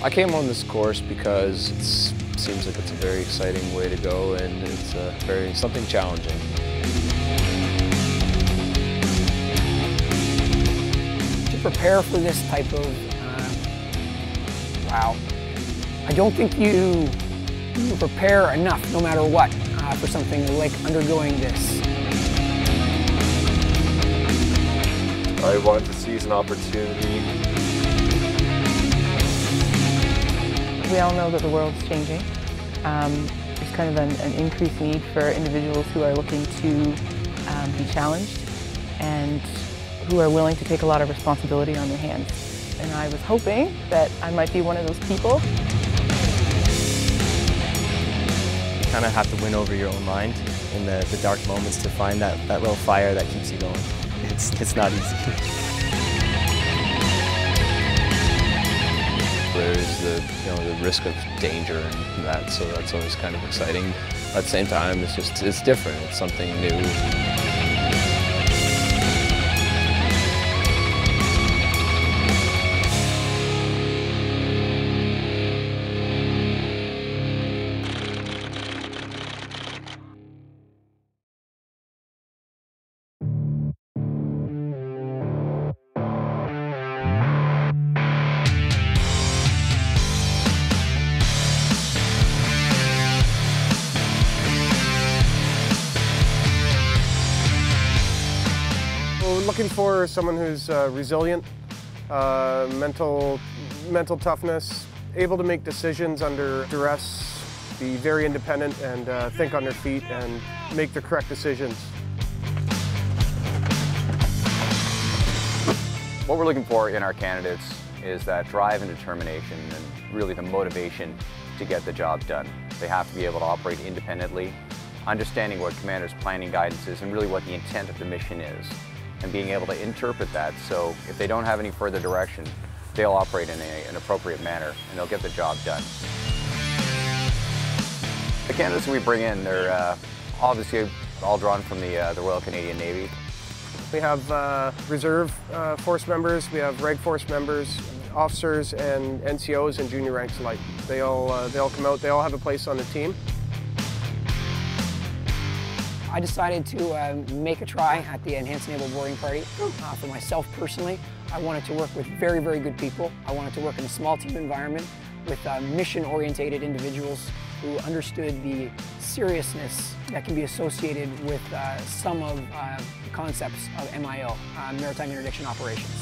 I came on this course because it seems like it's a very exciting way to go, and it's something challenging. To prepare for this type of, wow, I don't think you prepare enough, no matter what, for something like undergoing this. I wanted to seize an opportunity. We all know that the world's changing. There's kind of an increased need for individuals who are looking to be challenged and who are willing to take a lot of responsibility on their hands. And I was hoping that I might be one of those people. You kind of have to win over your own mind in the dark moments to find that little fire that keeps you going. It's not easy. There's the risk of danger and that, so that's always kind of exciting. At the same time, it's different. It's something new. Looking for someone who's resilient, mental toughness, able to make decisions under duress, be very independent and think on their feet and make the correct decisions. What we're looking for in our candidates is that drive and determination and really the motivation to get the job done. They have to be able to operate independently, understanding what commander's planning guidance is and really what the intent of the mission is, and being able to interpret that so if they don't have any further direction, they'll operate in an appropriate manner and they'll get the job done. The candidates we bring in, they're obviously all drawn from the Royal Canadian Navy. We have reserve force members, we have reg force members, officers and NCOs and junior ranks alike. They all come out, they all have a place on the team. I decided to make a try at the Enhanced Naval Boarding Party. For myself personally, I wanted to work with very, very good people. I wanted to work in a small team environment with mission-oriented individuals who understood the seriousness that can be associated with some of the concepts of MIO, Maritime Interdiction Operations.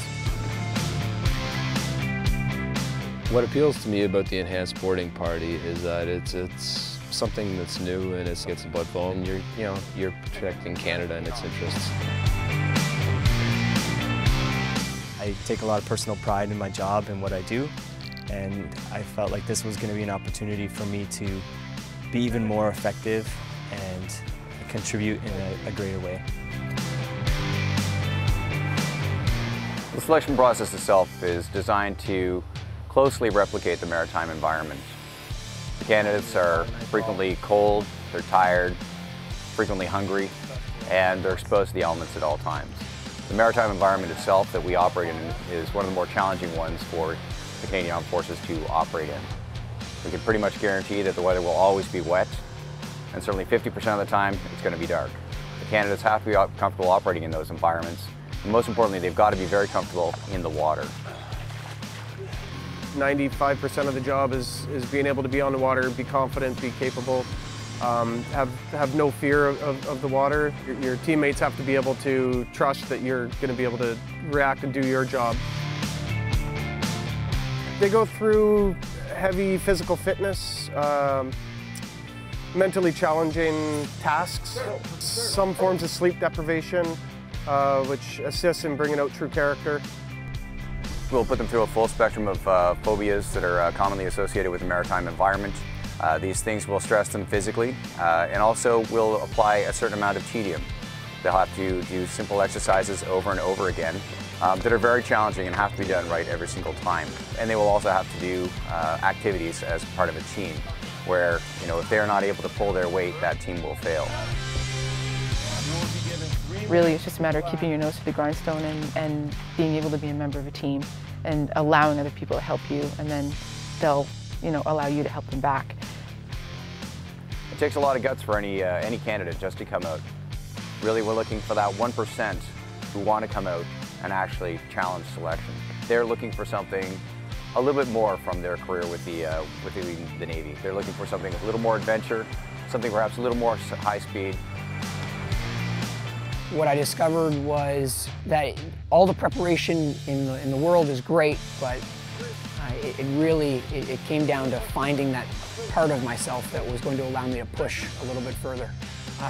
What appeals to me about the Enhanced Boarding Party is that it's something that's new and it's blood flow, and you're protecting Canada and its interests. I take a lot of personal pride in my job and what I do, and I felt like this was going to be an opportunity for me to be even more effective and contribute in a greater way. The selection process itself is designed to closely replicate the maritime environment. The candidates are frequently cold, they're tired, frequently hungry, and they're exposed to the elements at all times. The maritime environment itself that we operate in is one of the more challenging ones for the Canadian Armed Forces to operate in. We can pretty much guarantee that the weather will always be wet, and certainly 50% of the time it's going to be dark. The candidates have to be comfortable operating in those environments, and most importantly, they've got to be very comfortable in the water. 95% of the job is being able to be on the water, be confident, be capable, have no fear of the water. Your teammates have to be able to trust that you're going to be able to react and do your job. They go through heavy physical fitness, mentally challenging tasks, some forms of sleep deprivation, which assists in bringing out true character. We'll put them through a full spectrum of phobias that are commonly associated with the maritime environment. These things will stress them physically, and also will apply a certain amount of tedium. They'll have to do simple exercises over and over again that are very challenging and have to be done right every single time. And they will also have to do activities as part of a team, where if they're not able to pull their weight, that team will fail. Really, it's just a matter of keeping your nose to the grindstone and being able to be a member of a team and allowing other people to help you, and then they'll allow you to help them back. It takes a lot of guts for any candidate just to come out. Really, we're looking for that 1% who want to come out and actually challenge selection. They're looking for something a little bit more from their career with the Navy. They're looking for something with a little more adventure, something perhaps a little more high speed. What I discovered was that all the preparation in the world is great, but it came down to finding that part of myself that was going to allow me to push a little bit further,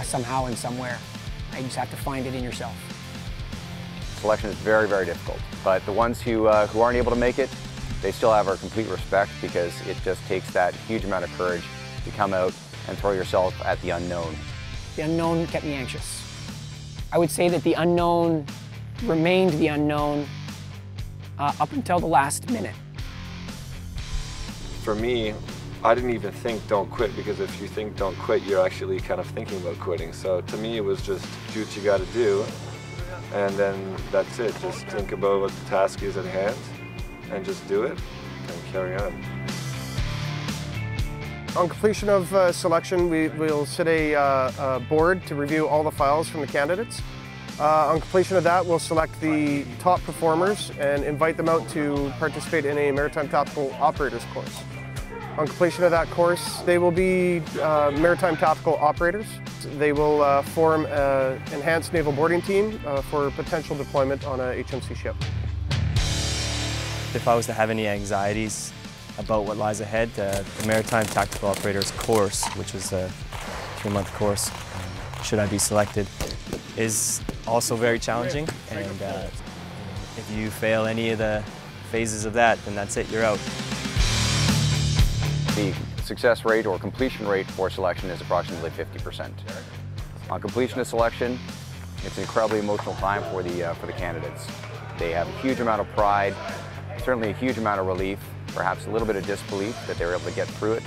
somehow and somewhere. You just have to find it in yourself. Selection is very, very difficult, but the ones who aren't able to make it, they still have our complete respect, because it just takes that huge amount of courage to come out and throw yourself at the unknown. The unknown kept me anxious. I would say that the unknown remained the unknown up until the last minute. For me, I didn't even think don't quit, because if you think don't quit, you're actually kind of thinking about quitting. So to me, it was just do what you got to do, and then that's it. Just think about what the task is at hand and just do it and carry on. On completion of selection, we'll sit a board to review all the files from the candidates. On completion of that, we'll select the top performers and invite them out to participate in a Maritime Tactical Operators course. On completion of that course, they will be Maritime Tactical Operators. They will form an enhanced naval boarding team for potential deployment on a HMC ship. If I was to have any anxieties about what lies ahead, the Maritime Tactical Operators course, which is a 3-month course, should I be selected, is also very challenging. And if you fail any of the phases of that, then that's it, you're out. The success rate or completion rate for selection is approximately 50%. On completion of selection, it's an incredibly emotional time for the candidates. They have a huge amount of pride, certainly a huge amount of relief, perhaps a little bit of disbelief that they were able to get through it.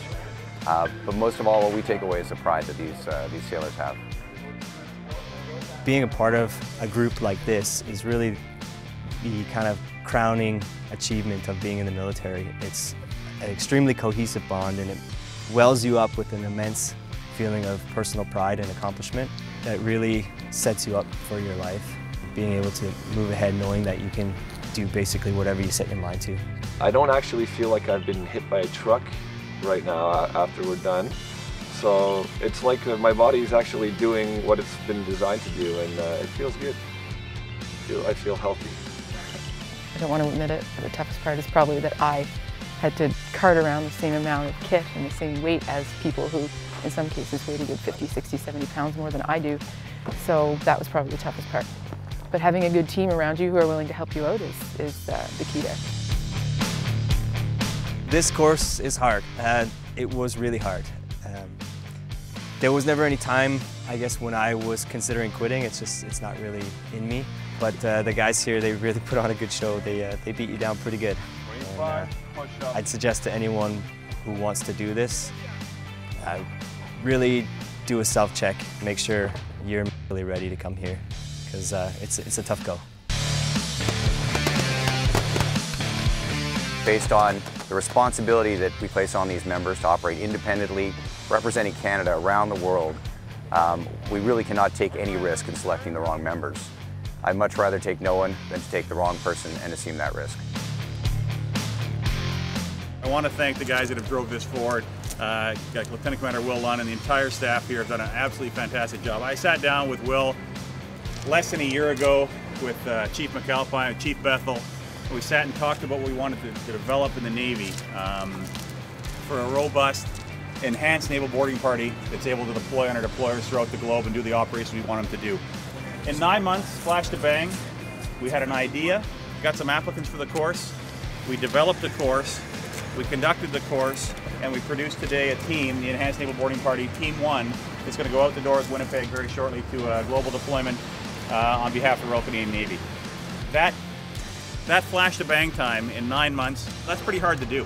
But most of all, what we take away is the pride that these sailors have. Being a part of a group like this is really the kind of crowning achievement of being in the military. It's an extremely cohesive bond, and it wells you up with an immense feeling of personal pride and accomplishment that really sets you up for your life. Being able to move ahead knowing that you can do basically whatever you set your mind to. I don't actually feel like I've been hit by a truck right now after we're done. So it's like my body's actually doing what it's been designed to do, and it feels good. I feel healthy. I don't want to admit it, but the toughest part is probably that I had to cart around the same amount of kit and the same weight as people who, in some cases, weighed a good 50, 60, 70 pounds more than I do. So that was probably the toughest part. But having a good team around you who are willing to help you out is the key there. This course is hard. It was really hard. There was never any time, I guess, when I was considering quitting. It's not really in me. But the guys here, they really put on a good show. They beat you down pretty good. And, I'd suggest to anyone who wants to do this, really do a self-check. Make sure you're really ready to come here, because it's a tough go. Based on the responsibility that we place on these members to operate independently, representing Canada around the world, we really cannot take any risk in selecting the wrong members. I'd much rather take no one than to take the wrong person and assume that risk. I want to thank the guys that have drove this forward. Lieutenant Commander Will Lunn and the entire staff here have done an absolutely fantastic job. I sat down with Will less than a year ago with Chief McAlpine and Chief Bethel. We sat and talked about what we wanted to develop in the Navy for a robust, enhanced naval boarding party that's able to deploy on our deployers throughout the globe and do the operations we want them to do. In 9 months, flash to bang, we had an idea, got some applicants for the course, we developed the course, we conducted the course, and we produced today a team, the Enhanced Naval Boarding Party, Team 1, that's going to go out the doors Winnipeg very shortly to a global deployment on behalf of the Royal Canadian Navy. That flash to bang time in 9 months, that's pretty hard to do.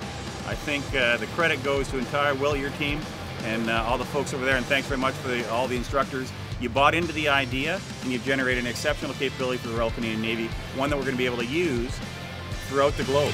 I think the credit goes to entire Will, your team, and all the folks over there, and thanks very much for all the instructors. You bought into the idea, and you've generated an exceptional capability for the Royal Canadian Navy, one that we're going to be able to use throughout the globe.